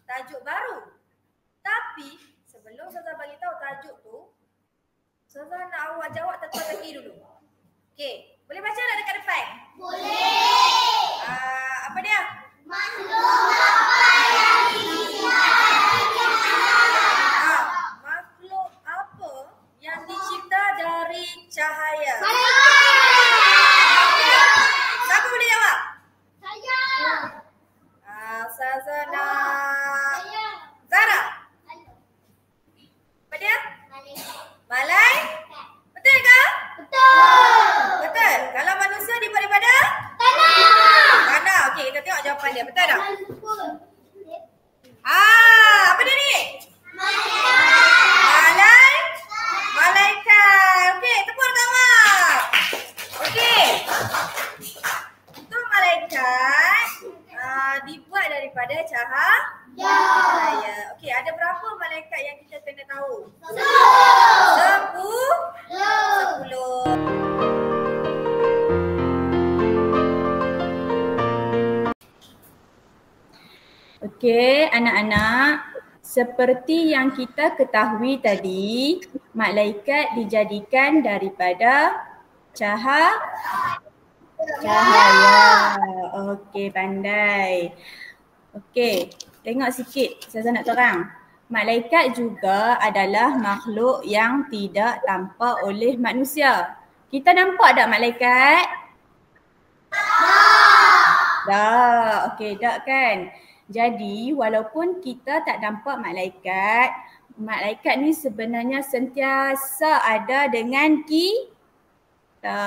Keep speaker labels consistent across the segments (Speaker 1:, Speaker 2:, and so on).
Speaker 1: tajuk baru. Tapi sebelum Ustazah bagi tahu tajuk tu, Ustazah nak awak jawab teka-teki dulu. Okey, boleh baca tak dekat depan?
Speaker 2: Boleh.
Speaker 1: Apa dia?
Speaker 2: Makhluk apa yang dicipta?
Speaker 1: Makhluk apa yang dicipta dari cahaya? Siapa boleh jawab?
Speaker 2: Saya.
Speaker 1: Ustazah nak Zara. Apa dia? Malai? Betul ke?
Speaker 2: Betul.
Speaker 1: Betul. Kalau manusia dibuat daripada?
Speaker 2: Tanah.
Speaker 1: Tanah. Okey, kita tengok jawapan dia. Betul tak? Apa dia ni? Malaikat. Okey, tepuk kawan. Okey. Untuk malaikat dibuat daripada cahaya. Okey, ada berapa malaikat yang kita kena tahu? 10. Okey, anak-anak, seperti yang kita ketahui tadi, malaikat dijadikan daripada cahaya. Okey, pandai. Okey, tengok sikit Ustazah nak terang. Malaikat juga adalah makhluk yang tidak tampak oleh manusia. Kita nampak tak malaikat? Dah. Okey, tak kan? Jadi walaupun kita tak nampak malaikat, malaikat ni sebenarnya sentiasa ada dengan kita.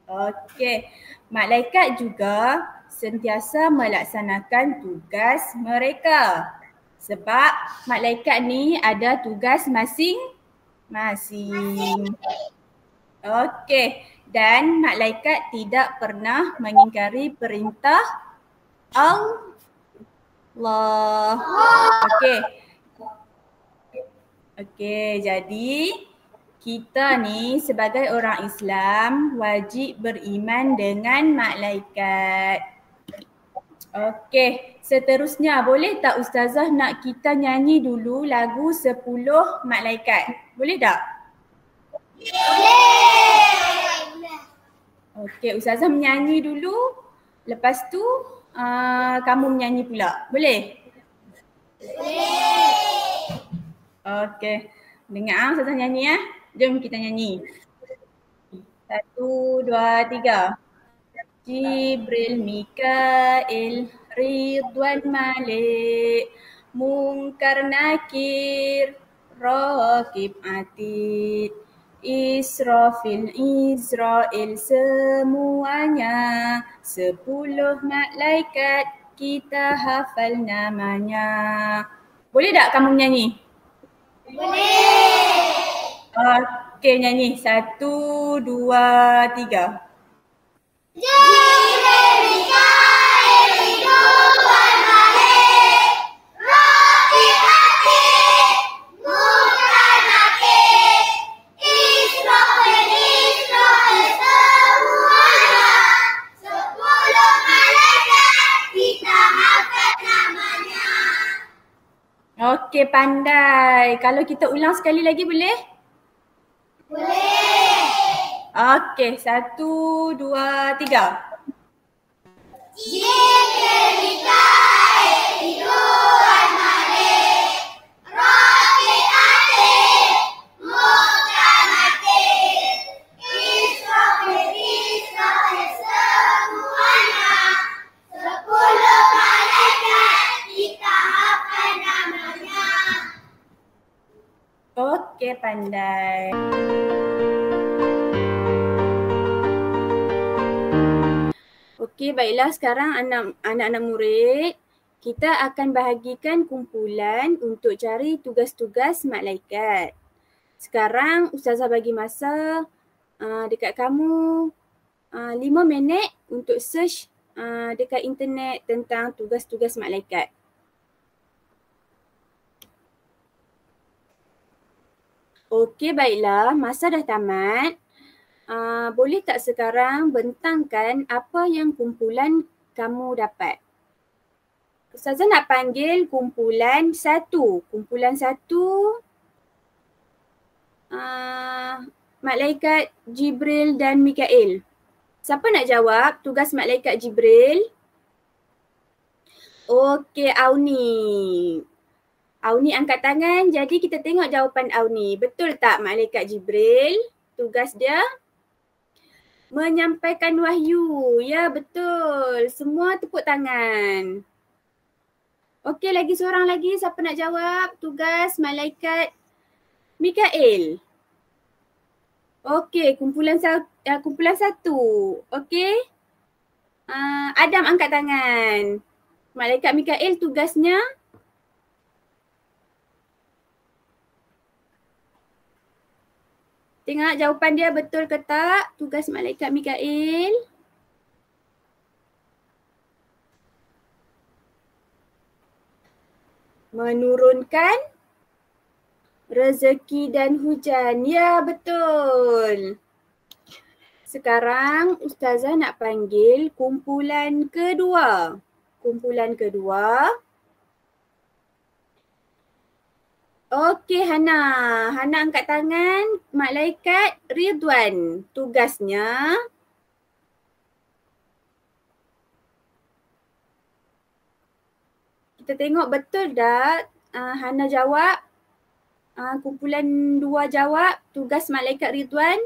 Speaker 1: Okey, malaikat juga sentiasa melaksanakan tugas mereka. Sebab malaikat ni ada tugas masing-masing. Okey, dan malaikat tidak pernah mengingkari perintah Allah. Okey, jadi kita ni sebagai orang Islam wajib beriman dengan malaikat. Okey, seterusnya boleh tak Ustazah nak kita nyanyi dulu lagu 10 malaikat? Boleh tak?
Speaker 2: Boleh.
Speaker 1: Okey, Ustazah menyanyi dulu. Lepas tu kamu menyanyi pula. Boleh?
Speaker 2: Boleh.
Speaker 1: Okey. Dengar Ustazah nyanyi ya. Jom kita nyanyi. 1, 2, 3. Jibril, Mikail, Ridwan, Malik, Munkar, Nakir, Raqib, Atid, Israfil, Israel, semuanya 10 malaikat kita hafal namanya. Boleh tak kamu menyanyi?
Speaker 2: Boleh.
Speaker 1: Okey, nyanyi. 1, 2, 3.
Speaker 2: Jibril, Mikail, Ridwan, Malik, Raqib, Atid, Munkar, Nakir, Israfil, semuanya 10 malaikat kita hafal namanya.
Speaker 1: Okey, pandai. Kalau kita ulang sekali lagi boleh?
Speaker 2: Boleh.
Speaker 1: Okey, 1, 2, 3.
Speaker 2: Jibril, Mikail, Ridwan, Malik, Raqib, Atid, Munkar, Nakir, Israfil, semuanya 10 malaikat kita hafal namanya.
Speaker 1: Okey, pandai. Okey, baiklah sekarang anak-anak murid, kita akan bahagikan kumpulan untuk cari tugas-tugas malaikat. Sekarang Ustazah bagi masa dekat kamu 5 minit untuk search dekat internet tentang tugas-tugas malaikat. Okey, baiklah. Masa dah tamat. Boleh tak sekarang bentangkan apa yang kumpulan kamu dapat? Ustazah nak panggil kumpulan 1. Kumpulan 1 malaikat Jibril dan Mikail. Siapa nak jawab tugas malaikat Jibril? Okey, Auni. Auni angkat tangan, jadi kita tengok jawapan Auni. Betul tak malaikat Jibril? Tugas dia menyampaikan wahyu. Ya, betul. Semua tepuk tangan. Okey, lagi seorang lagi. Siapa nak jawab tugas malaikat Mikail? Okey, kumpulan 1. Okey. Adam angkat tangan. Malaikat Mikail tugasnya tengok jawapan dia betul ke tak? Tugas malaikat Mikail. Menurunkan rezeki dan hujan. Ya, betul. Sekarang Ustazah nak panggil kumpulan kedua. Kumpulan kedua. Okey, Hana. Hana angkat tangan. Malaikat Ridwan. Tugasnya kita tengok betul tak? Hana jawab. Kumpulan 2 jawab. Tugas malaikat Ridwan.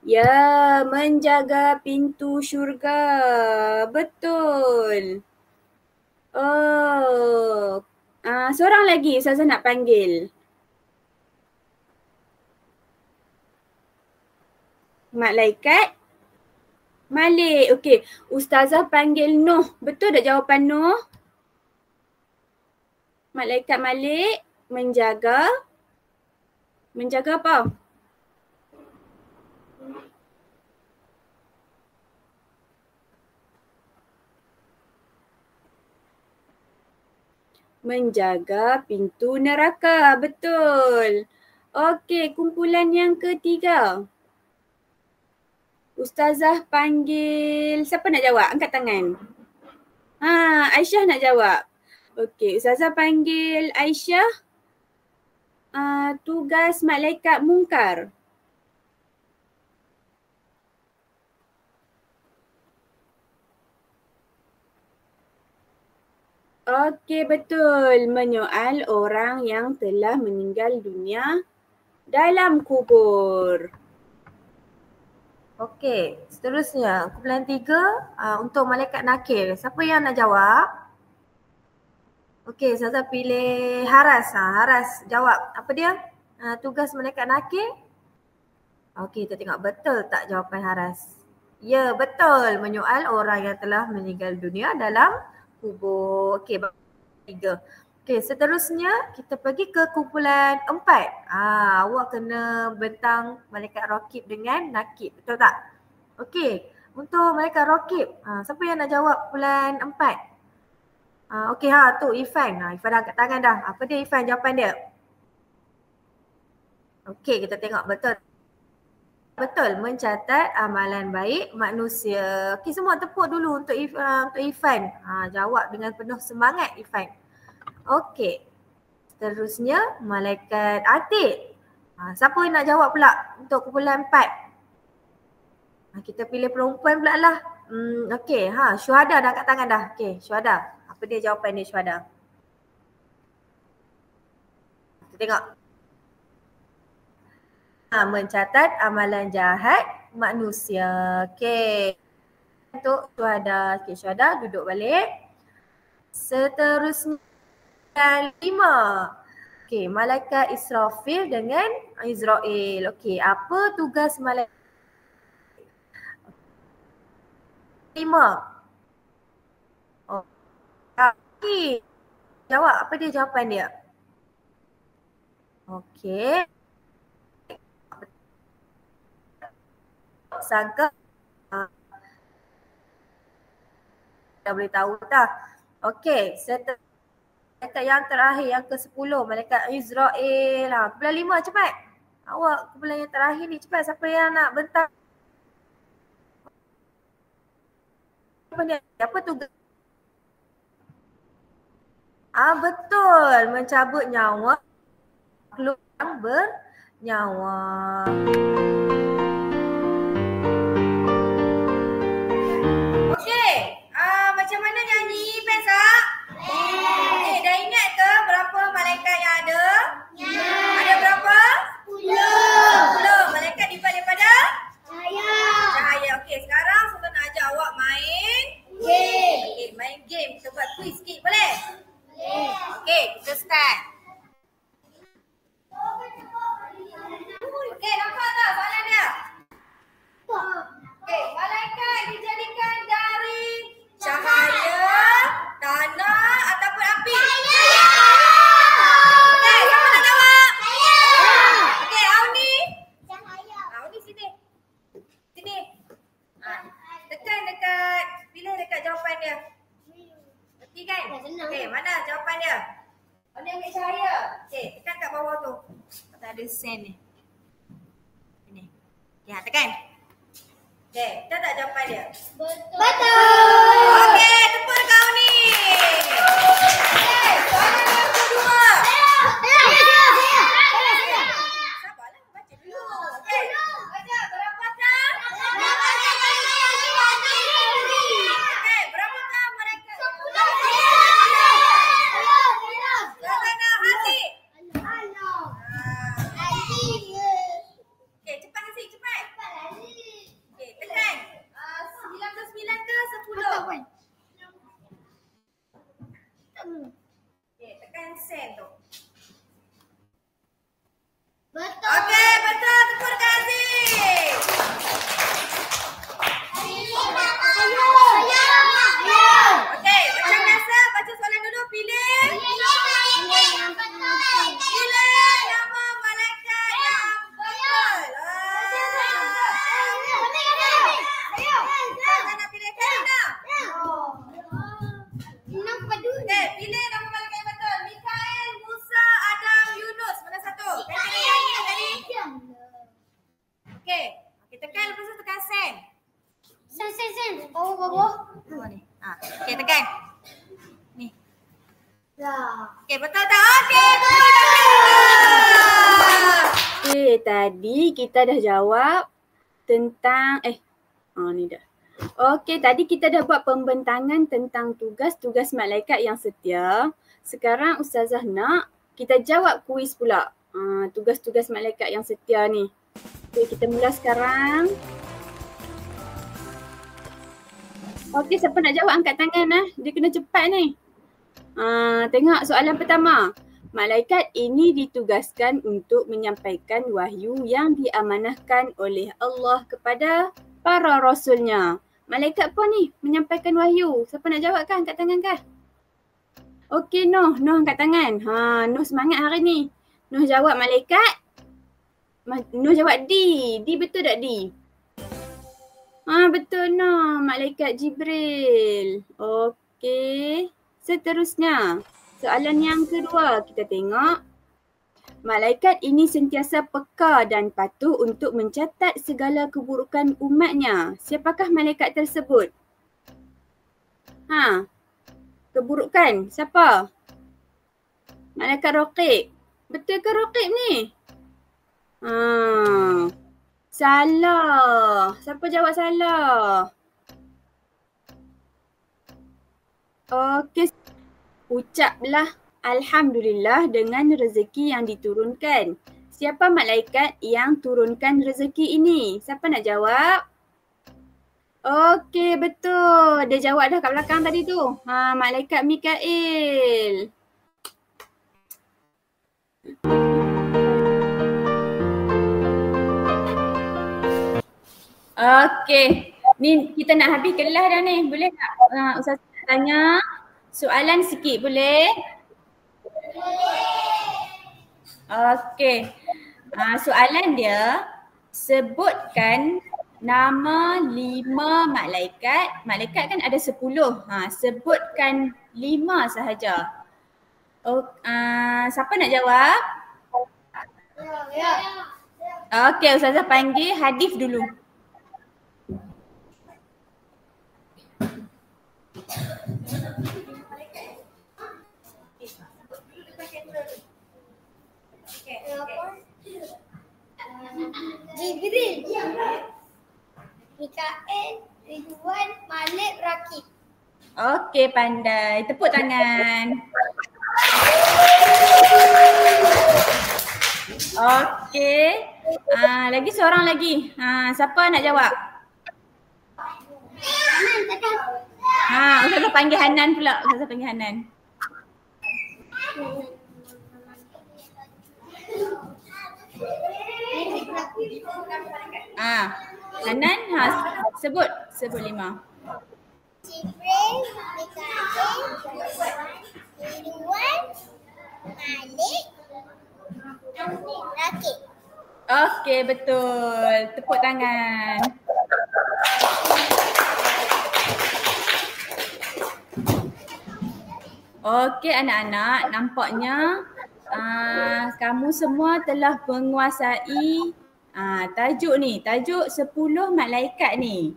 Speaker 1: Ya, menjaga pintu syurga. Betul. Oh. Seorang lagi Ustazah nak panggil. Malaikat Malik. Okey, Ustazah panggil Noh. Betul tak jawapan Noh? Malaikat Malik menjaga apa? Menjaga pintu neraka. Betul. Okey, kumpulan yang ketiga. Ustazah panggil, siapa nak jawab? Angkat tangan. Aisyah nak jawab. Okey, Ustazah panggil Aisyah. Tugas malaikat mungkar. Okey, betul. Menyoal orang yang telah meninggal dunia dalam kubur. Okey, seterusnya kumpulan 3 untuk malaikat nakir. Siapa yang nak jawab? Okey, Ustazah pilih Haras. Haras jawab. Apa dia? Tugas malaikat nakir? Okey, kita tengok betul tak jawapan Haras. Ya, betul. Menyoal orang yang telah meninggal dunia dalam kubur. Okey, 3. Okey, seterusnya kita pergi ke kumpulan 4. Awak kena bentang malaikat Raqib dengan Nakib. Betul tak? Okey, untuk malaikat Raqib, siapa yang nak jawab kumpulan 4? Okey, tu Ifan. Ifan dah angkat tangan dah. Apa dia Ifan jawapan dia? Okey, kita tengok betul. Betul, mencatat amalan baik manusia. Okey, semua tepuk dulu untuk Ifan. Jawab dengan penuh semangat Ifan. Okey. Seterusnya malaikat Atik. Siapa yang nak jawab pula untuk kumpulan 4? Kita pilih perempuan pula lah. Okey, Syuhada dah angkat tangan dah. Okey, Syuhada. Apa dia jawapan dia Syuhada? Kita tengok. Mencatat amalan jahat manusia. Okey. Untuk Syuhada. Okey, Syuhada duduk balik. Seterusnya 5. Okey, malaikat Israfil dengan Izrail. Okey, apa tugas malaikat 5? Okey. Jawab, apa dia jawapan dia? Okey. Sangka dah boleh tahu dah. Okey, malaikat yang terakhir, yang ke-10, malaikat Izrail. Kumpulan 5 cepat. Awak kumpulan yang terakhir ni cepat. Siapa yang nak bentang? Apa tugas?
Speaker 3: Betul. Mencabut nyawa makhluk yang bernyawa.
Speaker 1: Okey. Macam mana nyanyi Pensa? Okey, dah ingat ke berapa malaikat yang ada? Ada berapa? 10 malaikat daripada cahaya. Okey, sekarang saya nak ajak awak main game. Okey, main game. Kita buat quiz sikit, boleh? Okey, kita start. Okey, nampak tak soalan dia? Okey, malaikat dijadikan dari cahaya, tanah ataupun api? Okey, siapa nak jawab? Okey, Auni. Auni sini. Sini. Tekan dekat, pilih dekat jawapan dia. Okey kan? Okey, mana jawapan dia? Auni ambil cahaya. Okey, tekan kat bawah tu. Tak ada sen ni. Ini. Ya, tekan. Okey, kita tak jawapan dia.
Speaker 2: Betul.
Speaker 1: Okey, tepuk dekat Auni. Okey, soalan yang kedua. Sabarlah, baca dulu. Okey, baca berapakah? Okey, berapakah mereka? Suasana hati. Okey, cepat Hasik, cepat. Okey, tekan. 99 ke 10? Okey, tekan sen tu. Okey, betul. Tepuk dekat Hasik. Okey, macam biasa baca soalan dulu. Pilih nama malaikat yang betul. Saya nak pilih Karina. Okey, pilih nama malaikat yang betul. Mikael, Musa, Adam, Yunus. Mana satu? Pilih yang ini tadi. Okey. Okey, tekan lepas tu tekan sen. Oh ni. Okey, tekan. Ni. Okey, betul tak? Okey, betul tak?
Speaker 4: Okey, tadi kita dah jawab tentang ni dah. Okey, tadi kita dah buat pembentangan tentang tugas-tugas malaikat yang setia. Sekarang Ustazah nak kita jawab kuis pula. Tugas-tugas malaikat yang setia ni. Okey, kita mula sekarang. Okey, siapa nak jawab angkat tangan Dia kena cepat ni. Tengok soalan pertama. Malaikat ini ditugaskan untuk menyampaikan wahyu yang diamanahkan oleh Allah kepada para rasulnya. Malaikat apa ni menyampaikan wahyu? Siapa nak jawab kan? Angkat tangan kah? Okey, Noh angkat tangan. Noh semangat hari ni. Noh jawab malaikat. Noh jawab D. D betul tak D? Betul Noh. Malaikat Jibril. Okey. Seterusnya. Soalan yang kedua kita tengok. Malaikat ini sentiasa peka dan patuh untuk mencatat segala keburukan umatnya. Siapakah malaikat tersebut? Keburukan. Siapa? Malaikat Raqib. Betul ke Raqib ni? Salah. Siapa jawab salah? Okey. Ucaplah Alhamdulillah dengan rezeki yang diturunkan. Siapa malaikat yang turunkan rezeki ini? Siapa nak jawab? Okey, betul. Dia jawab dah kat belakang tadi tu. Malaikat Mikail. Okey. Ni kita nak habis kelas dah ni. Boleh tak Ustaz tanya soalan sikit boleh? Okey. Soalan dia, sebutkan nama 5 malaikat. Malaikat kan ada 10. Sebutkan 5 sahaja. Siapa nak jawab? Okey, Ustazah panggil Hadif dulu.
Speaker 1: Okey, pandai. Tepuk tangan. Okey. Lagi seorang lagi. Siapa nak jawab? Ustazah panggil Hanan pula. Ustazah panggil Hanan. Hanan, sebut 5.
Speaker 2: Jibril, Mikail, Ridwan, Malik, Rakib.
Speaker 1: Okey, betul. Tepuk tangan. Okey anak-anak, nampaknya kamu semua telah menguasai tajuk ni, tajuk 10 malaikat ni.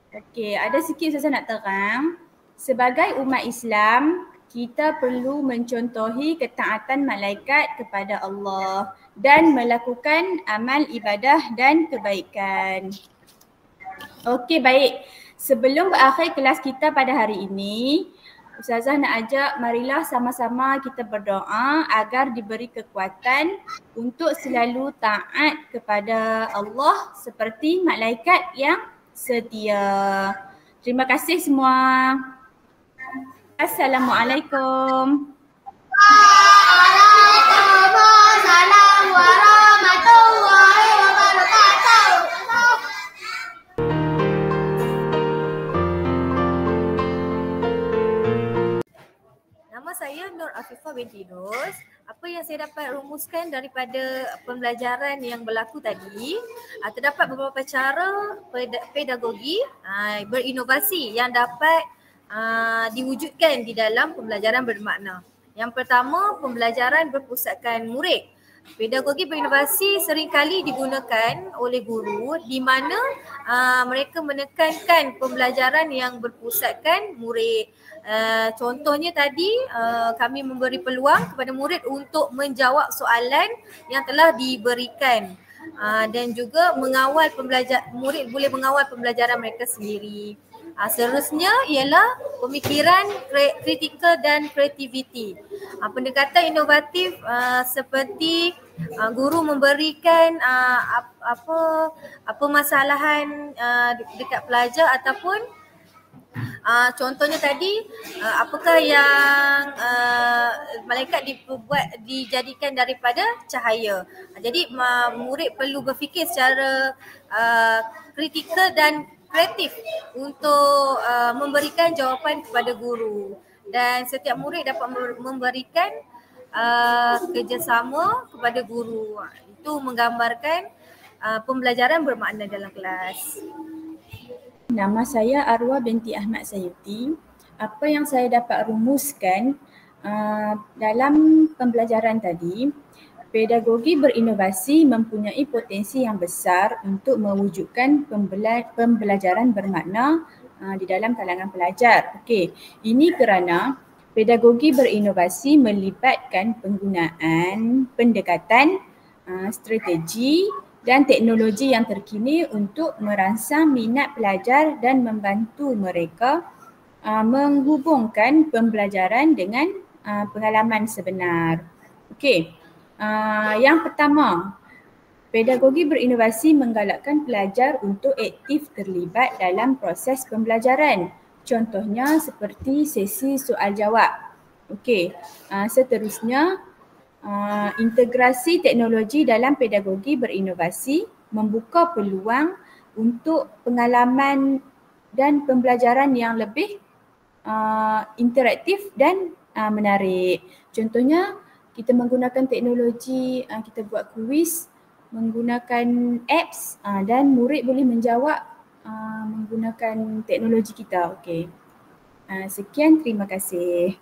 Speaker 1: Okey, ada sikit saya nak terang. Sebagai umat Islam, kita perlu mencontohi ketaatan malaikat kepada Allah dan melakukan amal ibadah dan kebaikan. Okey, baik. Sebelum berakhir kelas kita pada hari ini, Ustazah nak ajak marilah sama-sama kita berdoa agar diberi kekuatan untuk selalu taat kepada Allah seperti malaikat yang setia. Terima kasih semua. Assalamualaikum.
Speaker 2: Waalaikumsalam warahmatullahi wabarakatuh.
Speaker 3: Nama saya Nur Afifah binti Nus. Apa yang saya dapat rumuskan daripada pembelajaran yang berlaku tadi, terdapat beberapa cara pedagogi berinovasi yang dapat diwujudkan di dalam pembelajaran bermakna. Yang pertama, pembelajaran berpusatkan murid. Pedagogi berinovasi seringkali digunakan oleh guru di mana mereka menekankan pembelajaran yang berpusatkan murid. Contohnya tadi kami memberi peluang kepada murid untuk menjawab soalan yang telah diberikan dan juga mengawal murid boleh mengawal pembelajaran mereka sendiri. Seterusnya ialah pemikiran kritikal dan kreativiti. Pendekatan inovatif seperti guru memberikan permasalahan dekat pelajar ataupun contohnya tadi apakah yang malaikat dijadikan daripada cahaya. Jadi murid perlu berfikir secara kritikal dan kreatif untuk memberikan jawapan kepada guru, dan setiap murid dapat memberikan kerjasama kepada guru. Itu menggambarkan pembelajaran bermakna dalam kelas.
Speaker 1: Nama saya Arwah binti Ahmad Sayuti. Apa yang saya dapat rumuskan dalam pembelajaran tadi, pedagogi berinovasi mempunyai potensi yang besar untuk mewujudkan pembelajaran bermakna di dalam kalangan pelajar. Okey, ini kerana pedagogi berinovasi melibatkan penggunaan pendekatan, strategi dan teknologi yang terkini untuk merangsang minat pelajar dan membantu mereka menghubungkan pembelajaran dengan pengalaman sebenar. Okey. Yang pertama, pedagogi berinovasi menggalakkan pelajar untuk aktif terlibat dalam proses pembelajaran. Contohnya seperti sesi soal jawab. Okey, seterusnya integrasi teknologi dalam pedagogi berinovasi membuka peluang untuk pengalaman dan pembelajaran yang lebih interaktif dan menarik. Contohnya kita menggunakan teknologi, kita buat kuis menggunakan apps dan murid boleh menjawab menggunakan teknologi kita. Okey. Sekian, terima kasih.